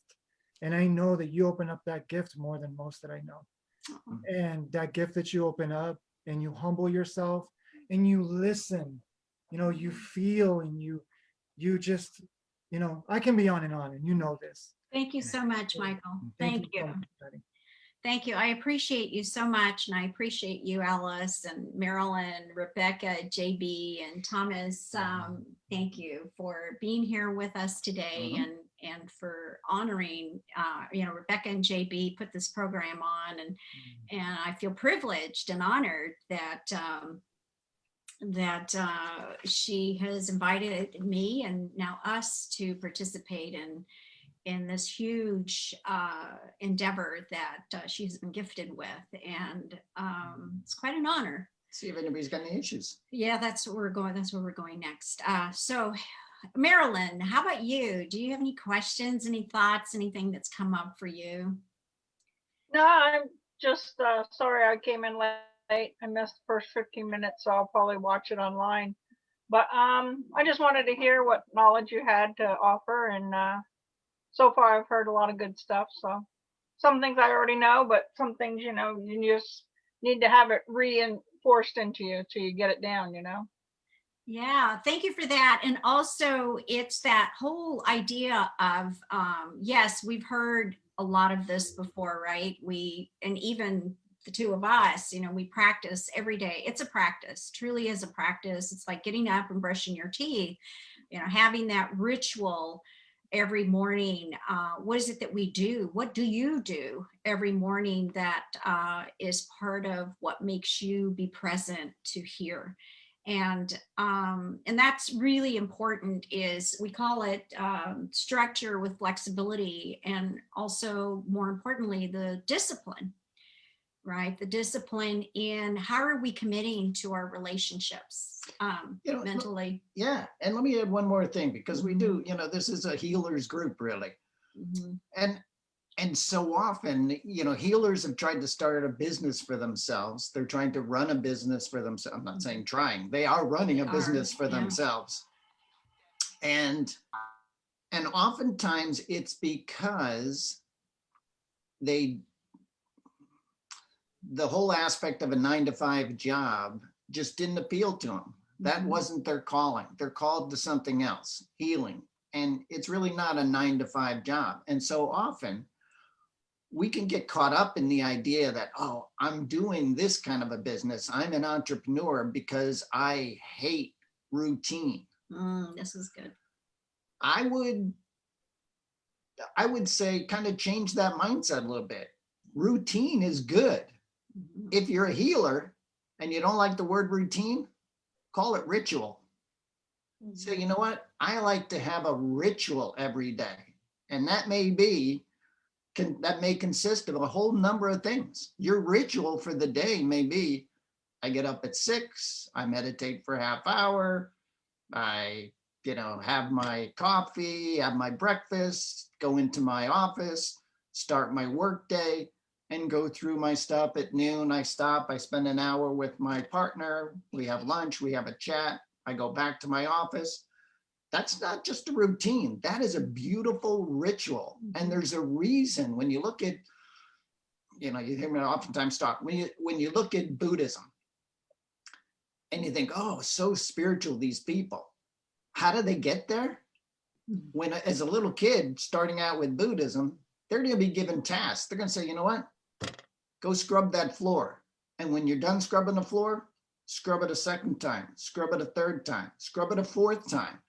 And I know that you open up that gift more than most that I know. Uh-uh. And that gift that you open up and you humble yourself and you listen, you feel and you just, I can be on and you know this. Thank you so much, Michael. Thank so you. much, Patty. Thank you. I appreciate you so much. And I appreciate you, Alice and Marilyn, Rebecca, JB, and Thomas. Thank you for being here with us today. Mhm. And and for honoring, Rebecca and JB put this program on, and I feel privileged and honored that she has invited me and now us to participate in this huge endeavor that she's been gifted with, and it's quite an honor. See if anybody's got any issues. Yeah, that's where we're going. That's where we're going next. So, Marilyn, how about you? Do you have any questions, any thoughts, anything that's come up for you? No, I'm just sorry I came in late. I missed the first 15 minutes, so I'll probably watch it online. But I just wanted to hear what knowledge you had to offer, and so far I've heard a lot of good stuff. So some things I already know, but some things, you just need to have it reinforced into you till you get it down, Yeah, thank you for that. And also, it's that whole idea of, yes, we've heard a lot of this before, right? And even the two of us, we practice every day. It's a practice, truly is a practice. It's like getting up and brushing your teeth, having that ritual every morning. What is it that we do? What do you do every morning that is part of what makes you be present to hear? And that's really important. Is we call it structure with flexibility, and also more importantly, the discipline, right? The discipline in how are we committing to our relationships mentally. Yeah. And let me add one more thing, because we do, this is a healers group, really. Mm-hmm. And so often, healers have tried to start a business for themselves. They're trying to run a business for themselves. I'm not saying trying, they are running a business for themselves. And oftentimes it's because the whole aspect of a 9-to-5 job just didn't appeal to them. That wasn't their calling. They're called to something else, healing. And it's really not a 9-to-5 job. And so often we can get caught up in the idea that, oh, I'm doing this kind of a business. I'm an entrepreneur because I hate routine. This is good. I would say kind of change that mindset a little bit. Routine is good. Mm-hmm. If you're a healer and you don't like the word routine, call it ritual. Say, you know what? I like to have a ritual every day. And that may consist of a whole number of things. Your ritual for the day may be, I get up at 6, I meditate for a half hour, I, have my coffee, have my breakfast, go into my office, start my work day, and go through my stuff. At noon, I stop, I spend an hour with my partner, we have lunch, we have a chat, I go back to my office. That's not just a routine. That is a beautiful ritual. And there's a reason when you look at, you hear me oftentimes talk, when you look at Buddhism and you think, oh, so spiritual, these people. How do they get there? When, as a little kid starting out with Buddhism, they're going to be given tasks. They're going to say, you know what? Go scrub that floor. And when you're done scrubbing the floor, scrub it a second time, scrub it a third time, scrub it a fourth time.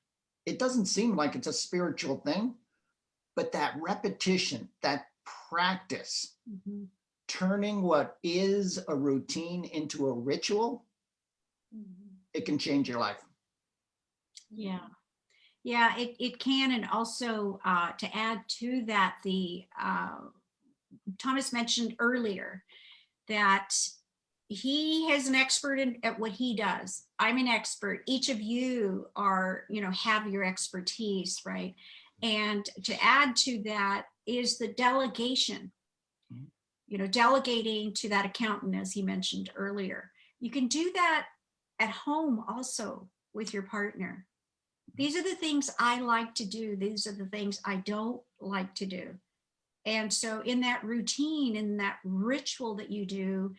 It doesn't seem like it's a spiritual thing, but that repetition, that practice, turning what is a routine into a ritual, it can change your life. Yeah. Yeah, it can. And also to add to that, Thomas mentioned earlier that he is an expert at what he does. I'm an expert. Each of you are, have your expertise, right? And to add to that is the delegation, delegating to that accountant, as he mentioned earlier. You can do that at home also with your partner. These are the things I like to do. These are the things I don't like to do. And so in that routine, in that ritual that you do,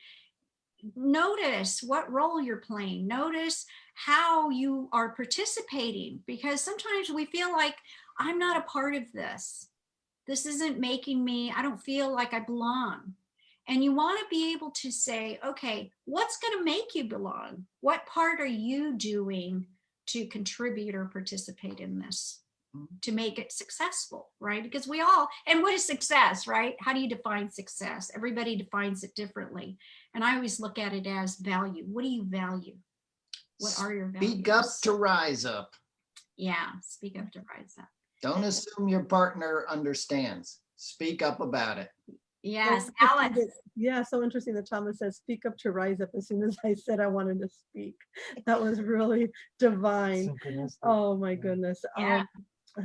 notice what role you're playing. Notice how you are participating, because sometimes we feel like I'm not a part of this. This isn't making me, I don't feel like I belong. And you want to be able to say, okay, what's going to make you belong? What part are you doing to contribute or participate in this? to make it successful, right? Because we all, and what is success, right? How do you define success? Everybody defines it differently. And I always look at it as value. What do you value? What are your values? Speak up to rise up. Yeah, speak up to rise up. Don't assume your partner understands. Speak up about it. Yes, So interesting Alice. that- Yeah, so interesting that Thomas says, speak up to rise up as soon as I said I wanted to speak. That was really divine. Synchronistic. Oh, my Yeah. goodness. Yeah.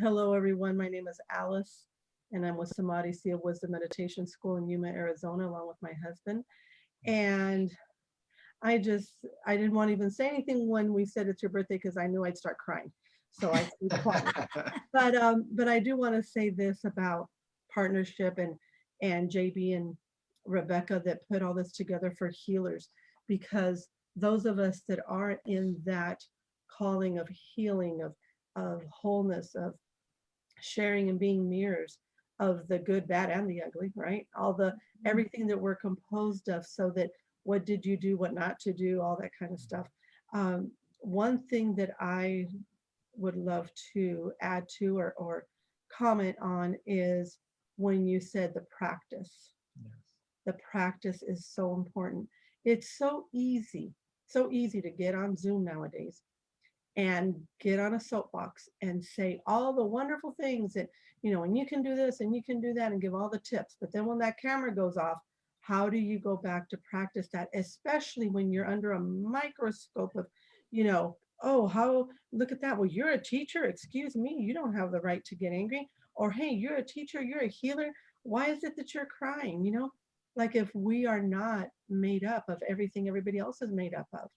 Hello, everyone. My name is Alice, and I'm with Samadhi Sea of Wisdom Meditation School in Yuma, Arizona, along with my husband. And I didn't want to even say anything when we said it's your birthday because I knew I'd start crying. So I stayed quiet. But I do want to say this about partnership and JB and Rebecca that put all this together for healers, because those of us that are in that calling of healing, of wholeness, of sharing and being mirrors of the good, bad, and the ugly, right? Everything that we're composed of, so that what did you do, what not to do, all that kind of stuff. One thing that I would love to add to or comment on is when you said the practice. Yes. The practice is so important. It's so easy to get on Zoom nowadays and get on a soapbox and say all the wonderful things that, and you can do this and you can do that and give all the tips. But then when that camera goes off, how do you go back to practice that, especially when you're under a microscope of, oh, look at that. Well, you're a teacher. Excuse me. You don't have the right to get angry. Or, hey, you're a teacher. You're a healer. Why is it that you're crying? Like, if we are not made up of everything everybody else is made up of,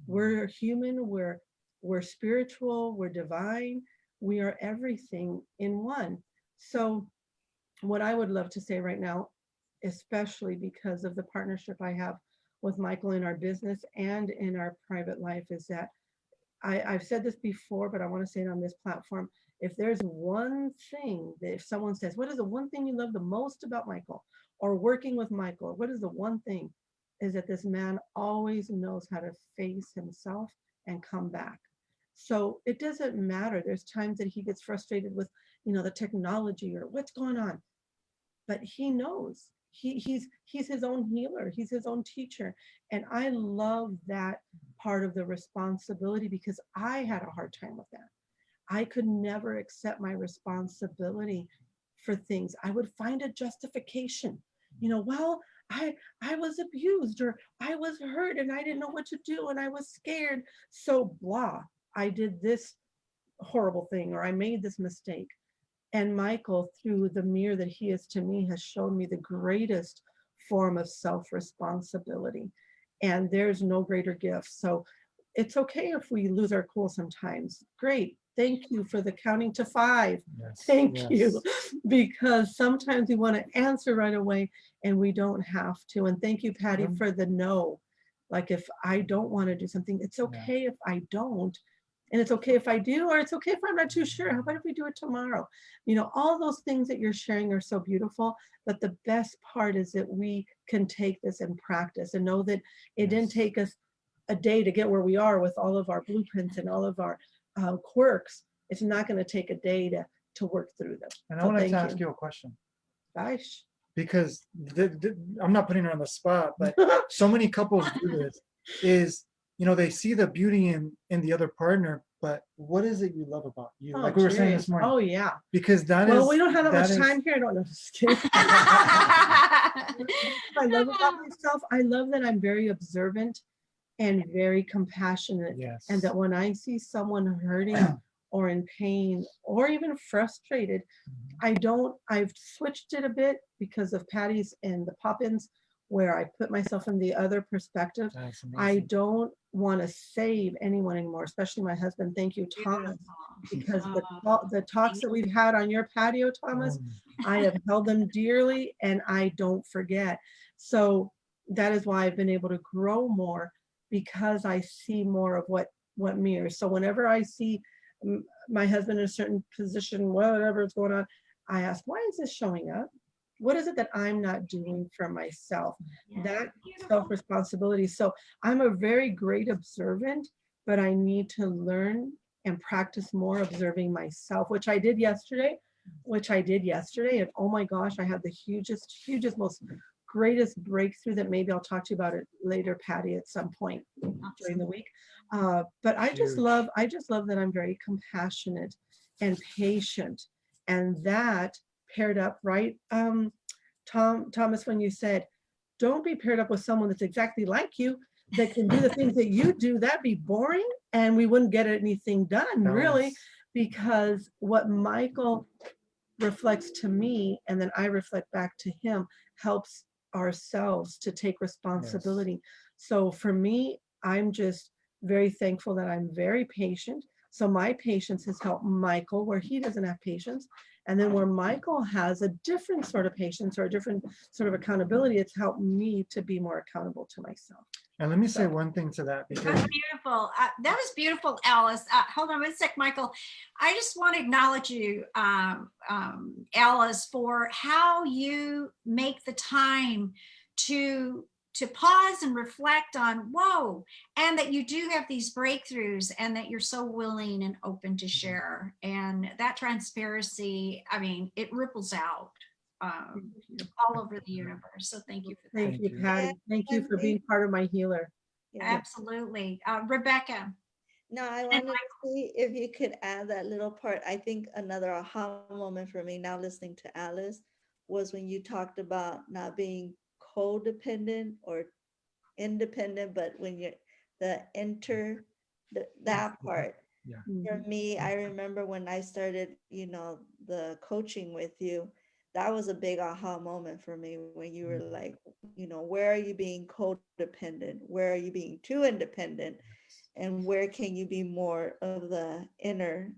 we're human, we're spiritual, we're divine, we are everything in one. So what I would love to say right now, especially because of the partnership I have with Michael in our business and in our private life, is that I've said this before, but I want to say it on this platform. If there's one thing that if someone says, what is the one thing you love the most about Michael or working with Michael? What is the one thing? Is that this man always knows how to face himself and come back. So it doesn't matter. There's times that he gets frustrated with, the technology or what's going on, but he knows he's his own healer. He's his own teacher. And I love that part of the responsibility, because I had a hard time with that. I could never accept my responsibility for things. I would find a justification, well, I was abused or I was hurt and I didn't know what to do and I was scared. So blah, I did this horrible thing or I made this mistake. And Michael, through the mirror that he is to me, has shown me the greatest form of self-responsibility. And there's no greater gift. So it's okay if we lose our cool sometimes. Great. Thank you for the counting to 5. Yes, Thank yes. you. Because sometimes we want to answer right away and we don't have to. And thank you, Patty, Mhm. for the no. Like, if I don't want to do something, it's okay if I don't. And it's okay if I do, or it's okay if I'm not too sure. How about if we do it tomorrow? All those things that you're sharing are so beautiful. But the best part is that we can take this and practice and know that it didn't take us a day to get where we are with all of our blueprints and all of our quirks. It's not going to take a day to work through them. And I So wanted to thank ask you a question, Gosh. because I'm not putting her on the spot, but so many couples do this, is, they see the beauty in the other partner, but what is it you love about you? Like we were saying this morning, Oh, yeah. because that is. Well, we don't have that much is- time here. I don't know. Just kidding. I love about myself. I love that I'm very observant and very compassionate. Yes. And that when I see someone hurting or in pain or even frustrated, I've switched it a bit because of Patty's and the pop-ins, where I put myself in the other perspective. That's I amazing. don't want to save anyone anymore, especially my husband. Thank you, Thomas, because the talks that we've had on your patio, Thomas, I have held them dearly and I don't forget. So that is why I've been able to grow more, because I see more of what mirrors. So whenever I see my husband in a certain position, whatever is going on, I ask, why is this showing up? What is it that I'm not doing for myself? That self-responsibility. So I'm a very great observant, but I need to learn and practice more observing myself, which I did yesterday, And oh my gosh, I had the hugest, most greatest breakthrough that maybe I'll talk to you about it later, Patty, at some point during the week. But I just Huge. love that I'm very compassionate and patient. And that paired up, right? Thomas, when you said, don't be paired up with someone that's exactly like you, that can do the things that you do, that'd be boring and we wouldn't get anything done, really, Balance. because what Michael reflects to me and then I reflect back to him helps ourselves to take responsibility. So for me, I'm just very thankful that I'm very patient. So my patience has helped Michael where he doesn't have patience. And then where Michael has a different sort of patience or a different sort of accountability, it's helped me to be more accountable to myself. And let me say one thing to that, because That's beautiful. That was beautiful, Alice. Hold on one sec, Michael. I just want to acknowledge you, Alice, for how you make the time to pause and reflect on, whoa, and that you do have these breakthroughs and that you're so willing and open to share. And that transparency, I mean, it ripples out all over the universe. So thank you for that. Thank you, you. Patty. Thank you for being part of my healer. Yeah. Absolutely. Rebecca. No, I And wanted to see if you could add that little part. I think another aha moment for me now listening to Alice was when you talked about not being codependent or independent, but when you're that part. For me, I remember when I started, the coaching with you, that was a big aha moment for me when you were like, where are you being codependent? Where are you being too independent? And where can you be more of the enter?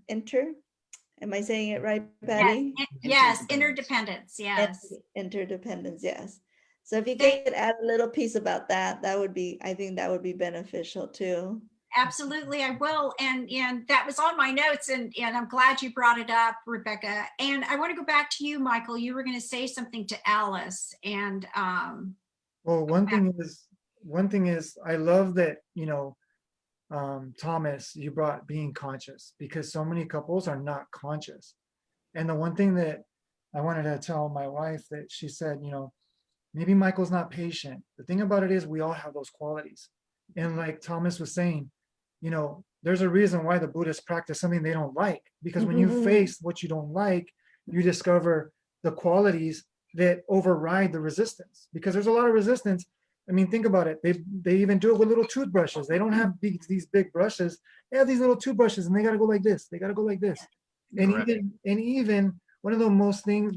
Am I saying it right, Patty? Yes, interdependence. Yes. Interdependence, yes. So if you could add a little piece about that, I think that would be beneficial too. Absolutely, I will. And that was on my notes, and I'm glad you brought it up, Rebecca. And I want to go back to you, Michael. You were going to say something to Alice. And well, one thing is, I love that, Thomas, you brought being conscious, because so many couples are not conscious. And the one thing that I wanted to tell my wife, that she said, maybe Michael's not patient. The thing about it is we all have those qualities. And like Thomas was saying, there's a reason why the Buddhists practice something they don't like, because when you face what you don't like, you discover the qualities that override the resistance, because there's a lot of resistance. I mean, think about it. They even do it with little toothbrushes. They don't have these big brushes. They have these little toothbrushes and they got to go like this. They got to go like this. And even one of the most things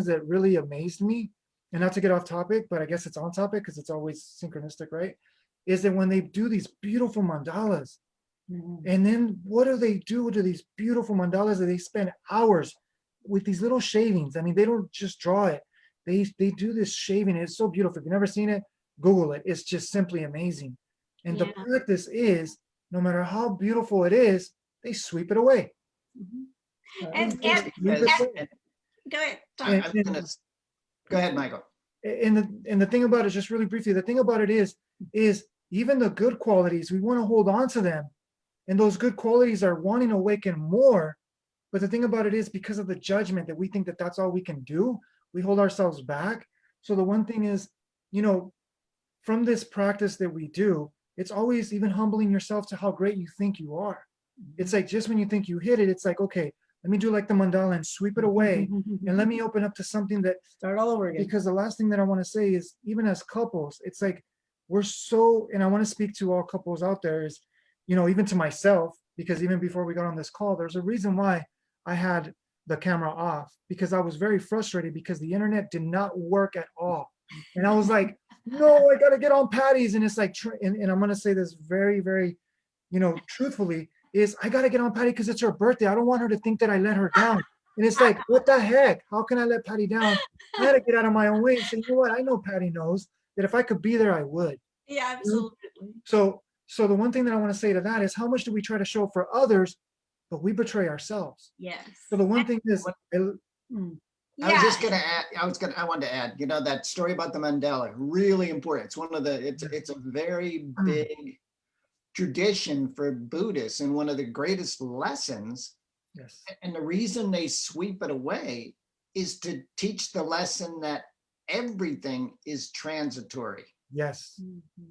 that really amazed me, and not to get off topic, but I guess it's on topic because it's always synchronistic, right? Is that when they do these beautiful mandalas, and then what do they do to these beautiful mandalas that they spend hours with these little shavings? I mean, they don't just draw it. They do this shaving. It's so beautiful. If you've never seen it, Google it. It's just simply amazing. And the practice is, no matter how beautiful it is, they sweep it away. And Go ahead. Go ahead, Michael. And the thing about it, just really briefly, the thing about it is even the good qualities, we want to hold on to them. And those good qualities are wanting to awaken more. But the thing about it is, because of the judgment that we think that that's all we can do, we hold ourselves back. So the one thing is, from this practice that we do, it's always even humbling yourself to how great you think you are. It's like, just when you think you hit it, it's like, okay, let me do like the mandala and sweep it away. And let me open up to something that Start all over again. Because the last thing that I want to say is, even as couples, it's like, we're so, and I want to speak to all couples out there, is, even to myself, because even before we got on this call, there's a reason why I had the camera off, because I was very frustrated because the internet did not work at all. And I was like, no, I got to get on Patty's. And it's like, and I'm going to say this very, very, truthfully, is I got to get on Patty because it's her birthday. I don't want her to think that I let her down. And it's like, what the heck? How can I let Patty down? I had to get out of my own way and say, you know what? I know Patty knows that if I could be there, I would. yeah, absolutely. So the one thing that I want to say to that is, how much do we try to show for others, but we betray ourselves? Yes. So the one thing is, I was just gonna add. I wanted to add. That story about the mandala, really important. It's one of the. It's a very big tradition for Buddhists and one of the greatest lessons. Yes. And the reason they sweep it away is to teach the lesson that everything is transitory, Yes.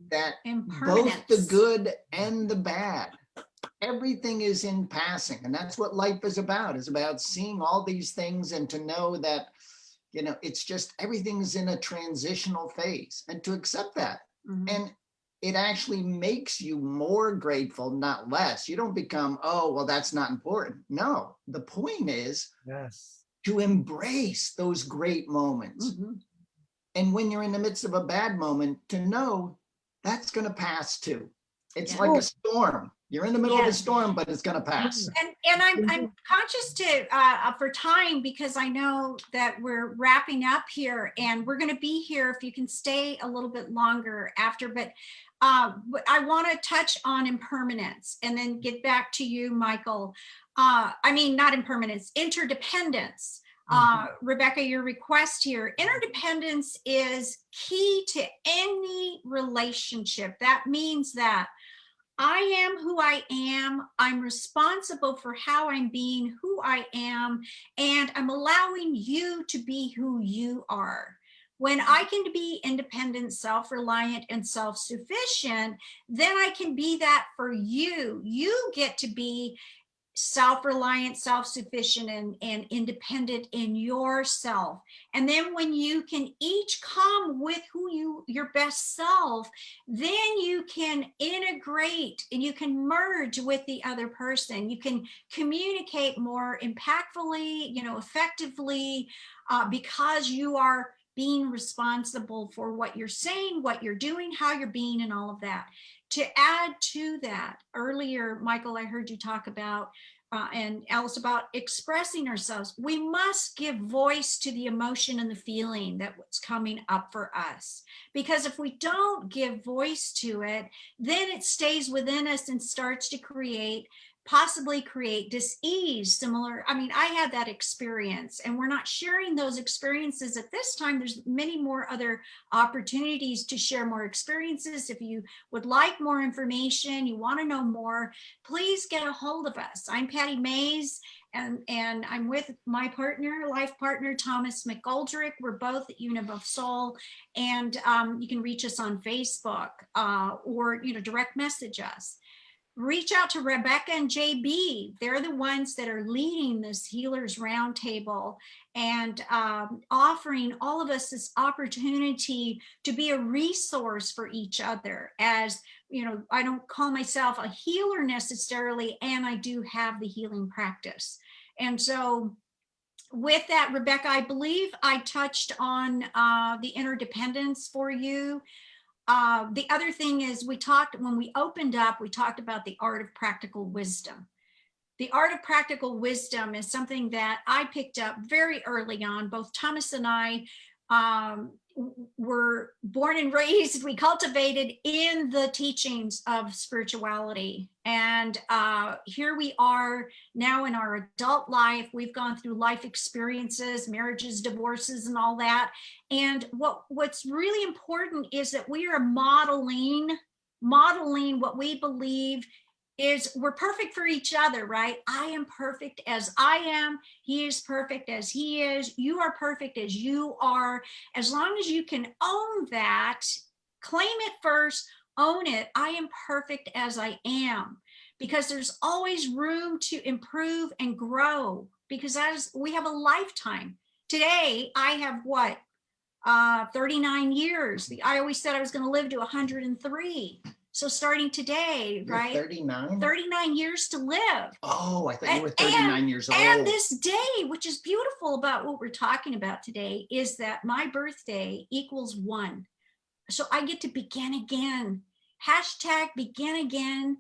that both the Impermanence. good and the bad, everything is in passing. And that's what life is about seeing all these things and to know that, you know, it's just everything's in a transitional phase and to accept that. Mhm. And it actually makes you more grateful, not less. You don't become, oh, well, that's not important. No, the point is Yes. to embrace those great moments. Mhm. And when you're in the midst of a bad moment, to know that's going to pass too. It's Yeah. like a storm. You're in the middle of Yeah. a storm, but it's going to pass. And I'm conscious to for time because I know that we're wrapping up here and we're going to be here if you can stay a little bit longer after. But I want to touch on impermanence and then get back to you, Michael. I mean, not impermanence, interdependence. Rebecca, your request here, interdependence is key to any relationship. That means that I am who I am. I'm responsible for how I'm being who I am, and I'm allowing you to be who you are. When I can be independent, self-reliant, and self-sufficient, then I can be that for you. You get to be self-reliant, self-sufficient, and independent in yourself. And then when you can each come with your best self, then you can integrate and you can merge with the other person. You can communicate more impactfully, effectively, because you are being responsible for what you're saying, what you're doing, how you're being, and all of that. To add to that, earlier, Michael, I heard you talk about, and Alice, about expressing ourselves. We must give voice to the emotion and the feeling that's coming up for us. Because if we don't give voice to it, then it stays within us and starts to possibly create dis-ease. Similar, I mean, I had that experience, and we're not sharing those experiences at this time. There's many more other opportunities to share more experiences. If you would like more information, you want to know more, please get a hold of us. I'm Patty Mays, and I'm with my life partner, Thomas McGoldrick. We're both at Unity of Soul, and you can reach us on Facebook or direct message us. Reach out to Rebecca and JB. They're the ones that are leading this Healers Roundtable and offering all of us this opportunity to be a resource for each other. As I don't call myself a healer necessarily, and I do have the healing practice. And so with that, Rebecca, I believe I touched on the interdependence for you. The other thing is when we opened up, we talked about the art of practical wisdom. The art of practical wisdom is something that I picked up very early on. Both Thomas and I were born and raised, we cultivated in the teachings of spirituality. And here we are now in our adult life. We've gone through life experiences, marriages, divorces, and all that. And what's really important is that we are modeling what we believe is we're perfect for each other, right? I am perfect as I am. He is perfect as he is. You are perfect as you are. As long as you can own that, claim it first, own it. I am perfect as I am, because there's always room to improve and grow, because we have a lifetime. Today, I have 39 years. I always said I was going to live to 103. So starting today, You're right? 39? 39 years to live. Oh, I thought you were 39 years old. And this day, which is beautiful about what we're talking about today, is that my birthday equals 1. So I get to begin again. Hashtag begin again.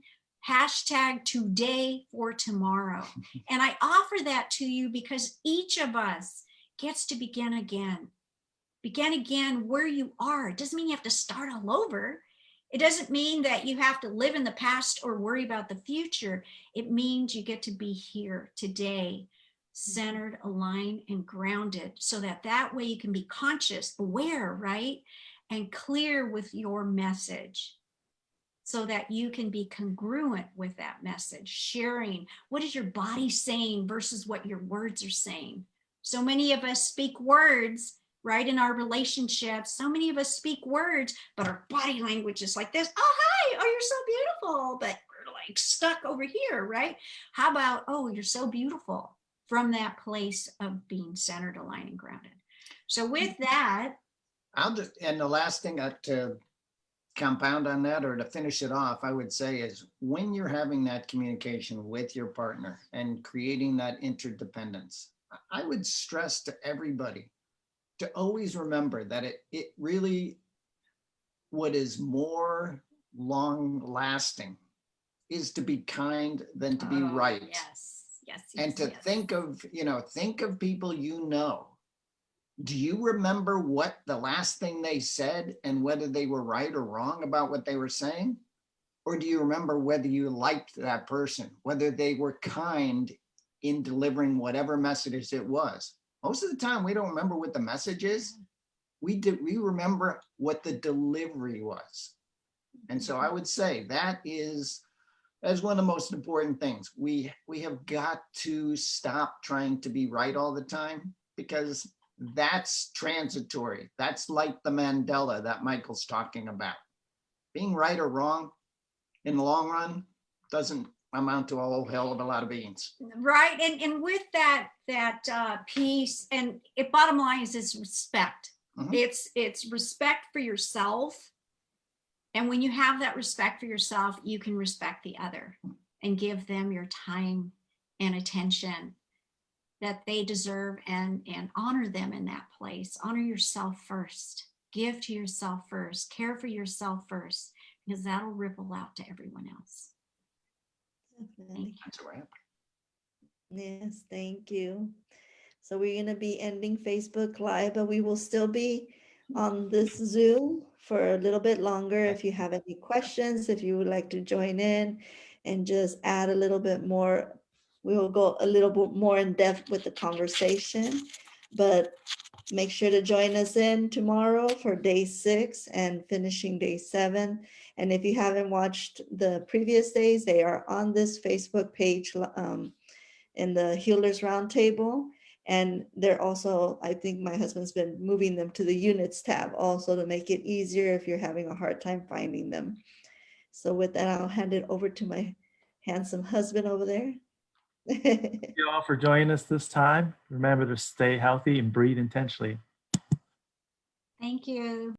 Hashtag today for tomorrow. And I offer that to you because each of us gets to begin again. Begin again where you are. It doesn't mean you have to start all over. It doesn't mean that you have to live in the past or worry about the future. It means you get to be here today, centered, aligned, and grounded, so that way you can be conscious, aware, right? And clear with your message. so that you can be congruent with that message, sharing what is your body saying versus what your words are saying. So many of us speak words, right, in our relationships. So many of us speak words, but our body language is like this. Oh, hi. Oh, you're so beautiful. But we're like stuck over here, right? How about, oh, you're so beautiful, from that place of being centered, aligned, and grounded. So with that, And the last thing to compound on that, or to finish it off, I would say is when you're having that communication with your partner and creating that interdependence, I would stress to everybody to always remember that it really, what is more long lasting is to be kind than to be right. yes, yes, And to yes. think of people you know. Do you remember what the last thing they said and whether they were right or wrong about what they were saying? Or do you remember whether you liked that person, whether they were kind in delivering whatever messages it was? Most of the time, we don't remember what the message is. We remember what the delivery was. And so I would say that is one of the most important things. We have got to stop trying to be right all the time, because that's transitory. That's like the Mandela that Michael's talking about. Being right or wrong in the long run doesn't amount to a whole hell of a lot of beans. Right. And with that piece, and it bottom line is respect. Mhm. It's respect for yourself. And when you have that respect for yourself, you can respect the other and give them your time and attention that they deserve, and honor them in that place. Honor yourself first. Give to yourself first. Care for yourself first, because that'll ripple out to everyone else. Definitely. That's a wrap. Yes, thank you. So we're going to be ending Facebook Live, but we will still be on this Zoom for a little bit longer. If you have any questions, if you would like to join in and just add a little bit more, we will go a little bit more in depth with the conversation. But make sure to join us in tomorrow for day 6 and finishing day 7. And if you haven't watched the previous days, they are on this Facebook page in the Healers Roundtable. And they're also, I think my husband's been moving them to the units tab also to make it easier if you're having a hard time finding them. So with that, I'll hand it over to my handsome husband over there. Thank you all for joining us this time. Remember to stay healthy and breathe intentionally. Thank you.